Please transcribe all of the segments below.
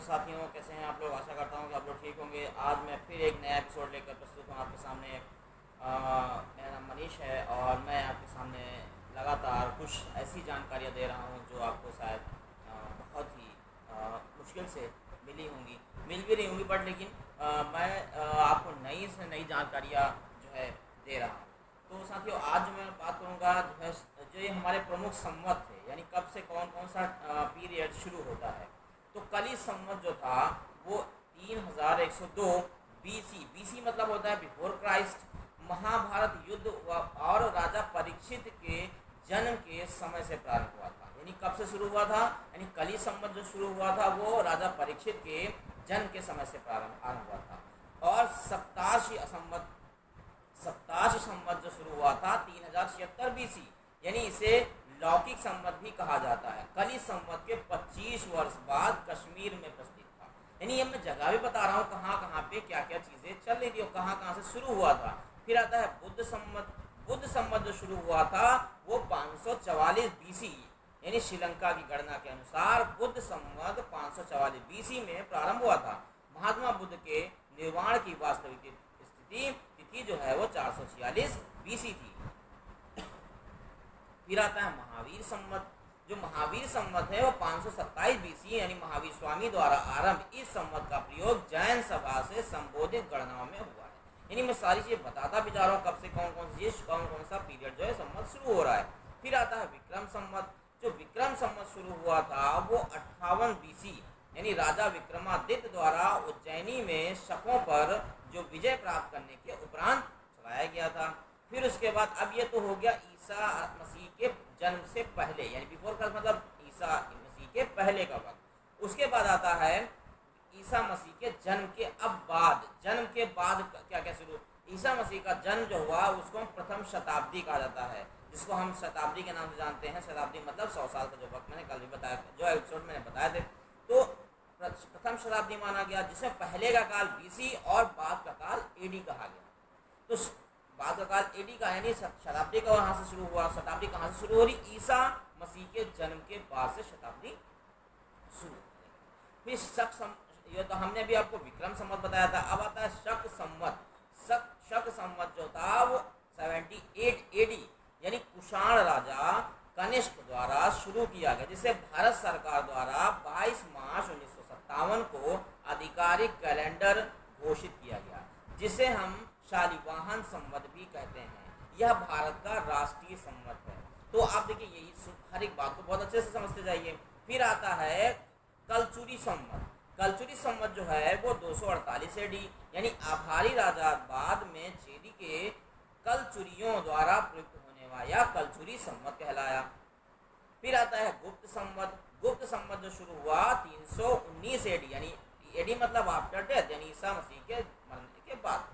साथियों, कैसे हैं आप लोग। आशा करता हूँ कि आप लोग ठीक होंगे। आज मैं फिर एक नया एपिसोड लेकर प्रस्तुत हूँ आपके सामने। मेरा नाम मनीष है और मैं आपके सामने लगातार कुछ ऐसी जानकारियाँ दे रहा हूँ जो आपको शायद बहुत ही मुश्किल से मिली होंगी, मिल भी रही होंगी, बट लेकिन मैं आपको नई से नई जानकारियाँ जो है दे रहा हूँ। तो साथियों, आज जो मैं बात करूँगा जो है जो ये हमारे प्रमुख संवत थे, यानी कब से कौन कौन सा पीरियड शुरू होता है। तो कली संवत जो था वो 3102 बीसी, बीसी मतलब होता है बिफोर क्राइस्ट, महाभारत युद्ध और राजा परीक्षित के जन्म के समय से प्रारंभ हुआ था। यानी कब से शुरू हुआ था, यानी कली संवत जो शुरू हुआ था वो राजा परीक्षित के जन्म के समय से प्रारंभ हुआ था। और सप्ताश संवत जो शुरू हुआ था 3076 बीसी, यानी इसे लौकिक संवत भी कहा जाता है। कली संवत के 25 वर्ष बाद कश्मीर में प्रचलित था। यानी ये मैं जगह भी बता रहा हूँ कहाँ कहाँ पे क्या क्या चीज़ें चल रही थी और कहाँ कहाँ से शुरू हुआ था। फिर आता है बुद्ध संवत। बुद्ध संवत जो शुरू हुआ था वो 544 बीसी, यानी श्रीलंका की गणना के अनुसार बुद्ध संवत 544 बीसी में प्रारंभ हुआ था। महात्मा बुद्ध के निर्वाण की वास्तविक तिथि जो है वो 446 बीसी थी। फिर आता है महावीर संवत। जो महावीर संवत है वो 527 बीसी, यानी महावीर स्वामी द्वारा आरंभ इस संवत का प्रयोग जैन सभा से संबोधित गणनाओं में हुआ है। यानी मैं सारी चीज़ बताता भी जा रहा हूँ कब से कौन कौन सा पीरियड जो है संवत शुरू हो रहा है। फिर आता है विक्रम संवत। जो विक्रम संवत शुरू हुआ था वो 58 बीसी, यानी राजा विक्रमादित्य द्वारा उज्जैनी में शकों पर जो विजय प्राप्त करने के उपरांत चलाया गया था। फिर उसके बाद अब ये तो हो गया ईसा मसीह के जन्म से पहले, यानी बिफोर का मतलब ईसा मसीह के पहले का वक्त। उसके बाद आता है ईसा मसीह के जन्म के जन्म के बाद क्या क्या शुरू। ईसा मसीह का जन्म जो हुआ उसको हम प्रथम शताब्दी कहा जाता है, जिसको हम शताब्दी के नाम से जानते हैं। शताब्दी मतलब 100 साल का जो वक्त मैंने कल भी बताया, जो एपिसोड मैंने बताए थे। तो प्रथम शताब्दी माना गया, जिसमें पहले का काल बीसी और बाद का काल एडी कहा गया। तो बाद का काल एडी का, यानी शताब्दी का वहाँ से शुरू हुआ। शताब्दी कहाँ से शुरू हो रही, ईसा मसीह के जन्म के बाद से शताब्दी शुरू। फिर ये तो हमने भी आपको विक्रम संवत बताया था। अब आता है शक संवत। शक संवत जो था वो 78 एडी, यानी कुषाण राजा कनिष्क द्वारा शुरू किया गया, जिसे भारत सरकार द्वारा 22 मार्च 1957 को आधिकारिक कैलेंडर घोषित किया गया, जिसे हम शालिवाहन संवत भी कहते हैं। यह भारत का राष्ट्रीय संवत है। तो आप देखिए यही हर एक बात को बहुत अच्छे से समझते जाइए। फिर आता है कलचुरी संवत। कलचुरी संवत जो है वो 248 एडी, यानी आभारी राजा बाद में चेदी के कलचुरियों द्वारा प्रयुक्त होने वाला कलचुरी संवत कहलाया। फिर आता है गुप्त संवत। गुप्त संवत जो शुरू हुआ 319 एडी, यानी एडी मतलब आफ्टर डेथ, यानी ईसा मसीह के मरने के बाद।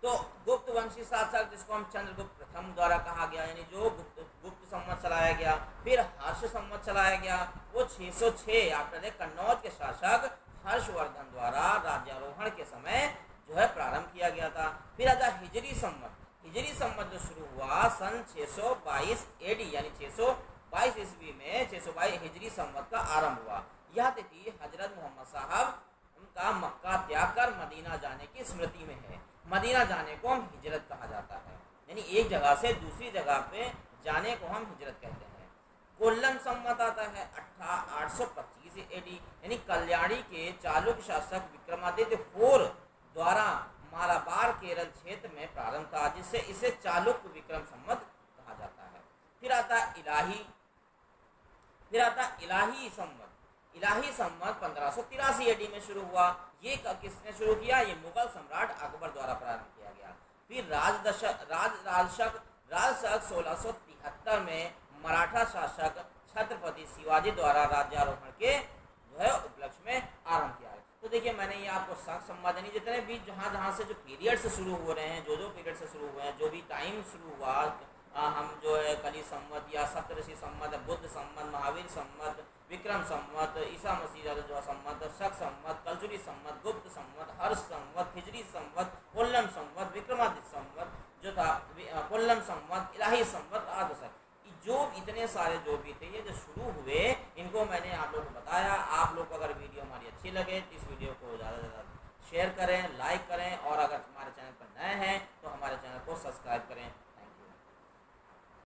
तो गुप्त वंशी शासक, जिसको हम चंद्रगुप्त प्रथम द्वारा कहा गया, यानी जो गुप्त संवत चलाया गया। फिर हर्ष संवत चलाया गया, वो 606 आफ्टर कन्नौज के शासक हर्षवर्धन द्वारा राज्यारोहण के समय जो है प्रारंभ किया गया था। फिर आता हिजरी संवत। हिजरी संवत जो शुरू हुआ सन 622 एडी, यानी 622 ईस्वी में 622 हिजरी संवत का आरंभ हुआ। यह तिथि हजरत मोहम्मद साहब उनका मक्का त्याग कर मदीना जाने की स्मृति में है। मदीना जाने को हम हिजरत कहा जाता है, यानी एक जगह से दूसरी जगह पे जाने को हम हिजरत कहते हैं। कोल्लम संवत आता है 825 एडी, यानी कल्याणी के चालुक्य शासक विक्रमादित्य 4 द्वारा मालाबार केरल क्षेत्र में प्रारंभ था, जिससे इसे चालुक्य विक्रम संवत कहा जाता है। फिर आता इलाही संवत। इलाही संवत 1583 एडी में शुरू हुआ। ये किसने शुरू किया, ये मुगल सम्राट अकबर द्वारा प्रारंभ किया गया। फिर राजशक 1673 में मराठा शासक छत्रपति शिवाजी द्वारा राज्यारोहण के जो है उपलक्ष्य में आरंभ किया है। तो देखिए मैंने ये आपको शक संवत, यानी जितने भी जहाँ से जो पीरियड से शुरू हो रहे हैं, जो पीरियड से शुरू हुए हैं, जो भी टाइम शुरू हुआ, हम जो है कली संवत या सप्तऋषि संवत, बुद्ध संवत, महावीर संवत, विक्रम संवत, ईसा मसीह जो संवत, शक संवत, कलचुरी संवत, गुप्त संवत, हर्ष संवत, हिजरी संवत, कोल्लम संवत, विक्रमादित्य संवत जो था, कोल्लम संवत, इलाही संवत आदि जो इतने सारे जो भी थे ये जो शुरू हुए, इनको मैंने आप लोग को बताया। आप लोग को अगर अच्छी लगे तो इस वीडियो को ज़्यादा से ज़्यादा शेयर करें, लाइक करें, और अगर हमारे चैनल पर नए हैं तो हमारे चैनल को सब्सक्राइब करें।